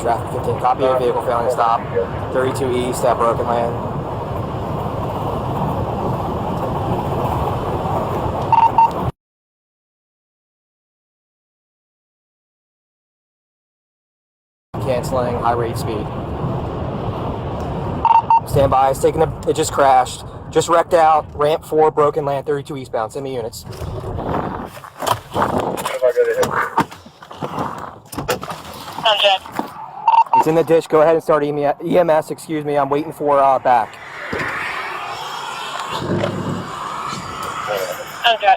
Traffic 15, copy your vehicle failing to stop. 32 East at Broken Land. Canceling, high rate speed. Stand by, it's taking a, it just crashed. Just wrecked out, ramp 4, Broken Land, 32 eastbound, send me units. It's in the ditch, go ahead and start EMS, excuse me, I'm waiting for back. Okay.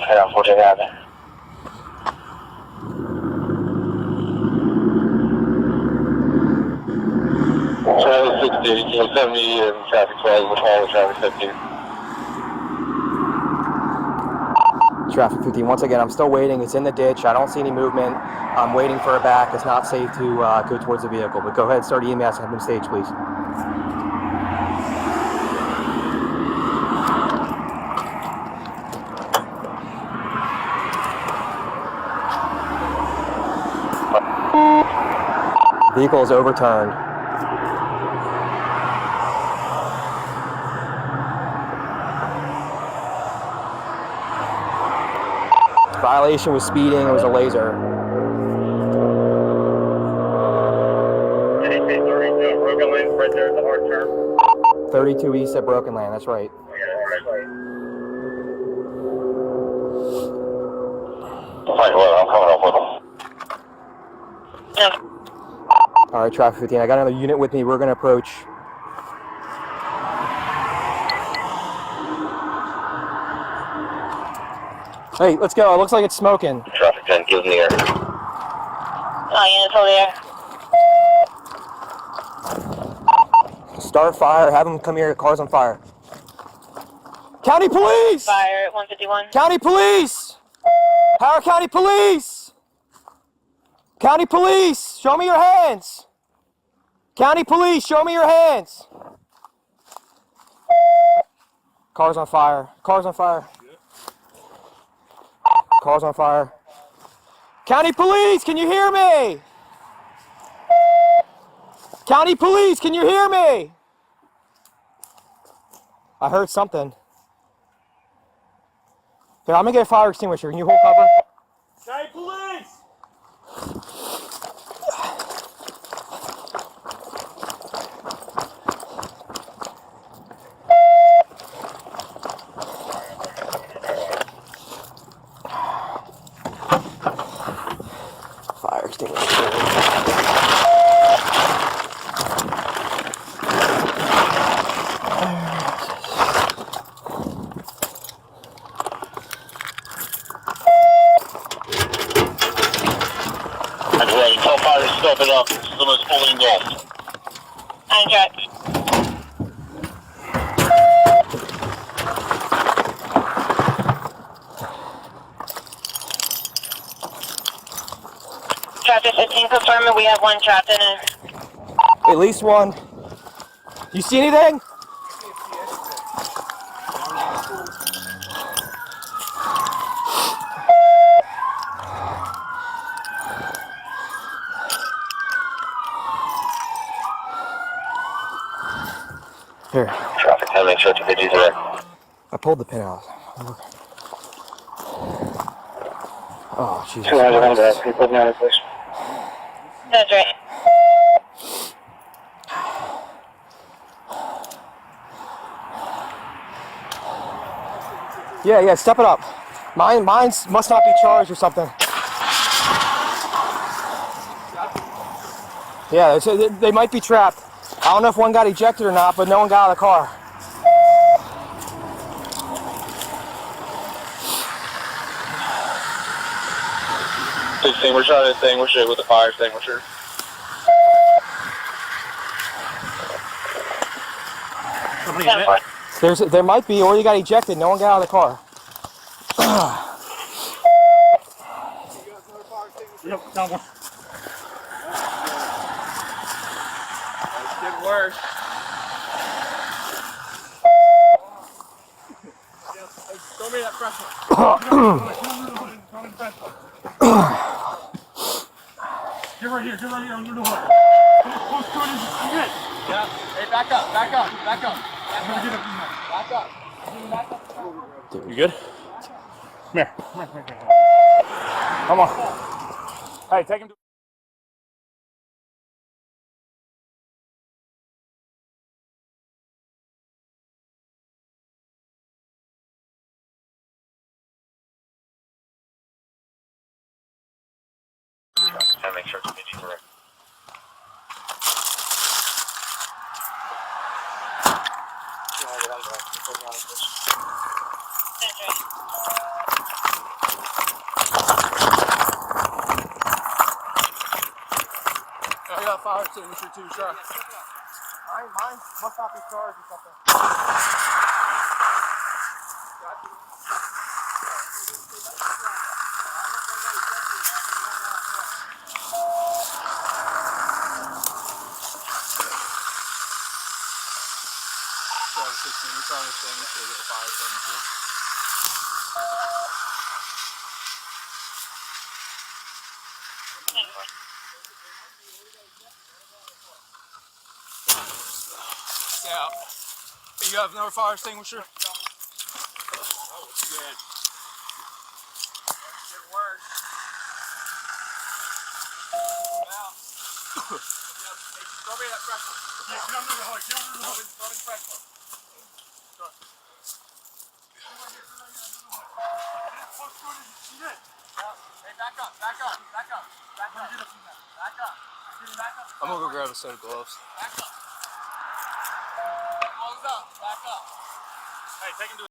Head on 14 Avenue. Traffic 60, can you send me traffic 12 with all the traffic 15? Traffic 15, once again, I'm still waiting, it's in the ditch, I don't see any movement. I'm waiting for a back, it's not safe to go towards the vehicle, but go ahead and start EMS and have them stage, please. Vehicle is overturned. Violation was speeding, it was a laser. 32 Broken Land, right there at the hard turn. 32 East at Broken Land, that's right. Fine, well, I'm coming up with them. Alright, traffic 15, I got another unit with me, we're going to approach. Hey, let's go, it looks like it's smoking. Traffic 10, give in the air. Units over there. Start fire, have them come here, car's on fire. County Police! Fire at 151. County Police! Howard County Police! County Police, show me your hands! County Police, show me your hands! Car's on fire, car's on fire. Car's on fire. County Police, can you hear me? County Police, can you hear me? I heard something. Here, I'm gonna get a fire extinguisher. Can you hold cover? County Police! Fire extinguisher. Tell fire to stop it up. Someone's fully engulfed. I'm Jack. Traffic 15 confirming we have one trapped in it. At least one. You see anything? Here. Traffic 10, make sure to get there. I pulled the pin out. Okay. Oh, Jesus. 200 Christ. People down, please. That's right. Yeah, step it up. Mine must not be charged or something. Yeah, they might be trapped. I don't know if one got ejected or not, but no one got out of the car. Extinguisher on extinguisher with the fire extinguisher. There might be, or you got ejected. No one got out of the car. Yep, got one. It's getting worse. I Throw me that fresh one. Get right here under the hood. Close to it as you can get. Yeah. Hey, back up. Back up. Back up. I'm gonna get up in there. Back up. You good? Come here. Come on. Hey, take him to... And make sure it's PG correct. I got a fire extinguisher too, sure. Mine must not be charged or something. We're trying to extinguish it with a fire extinguisher. Yeah. You have another fire extinguisher? That was good. Good work. Now, throw me that fresh one. Yeah, get under the hood. Get under the hood. Throw me the fresh one. Close to it as you can get. Hey, back up. Back up. Back up. Back up. Back up. Back up. I'm gonna go grab a set of gloves. Back up. Close up. Back up. Hey, take him to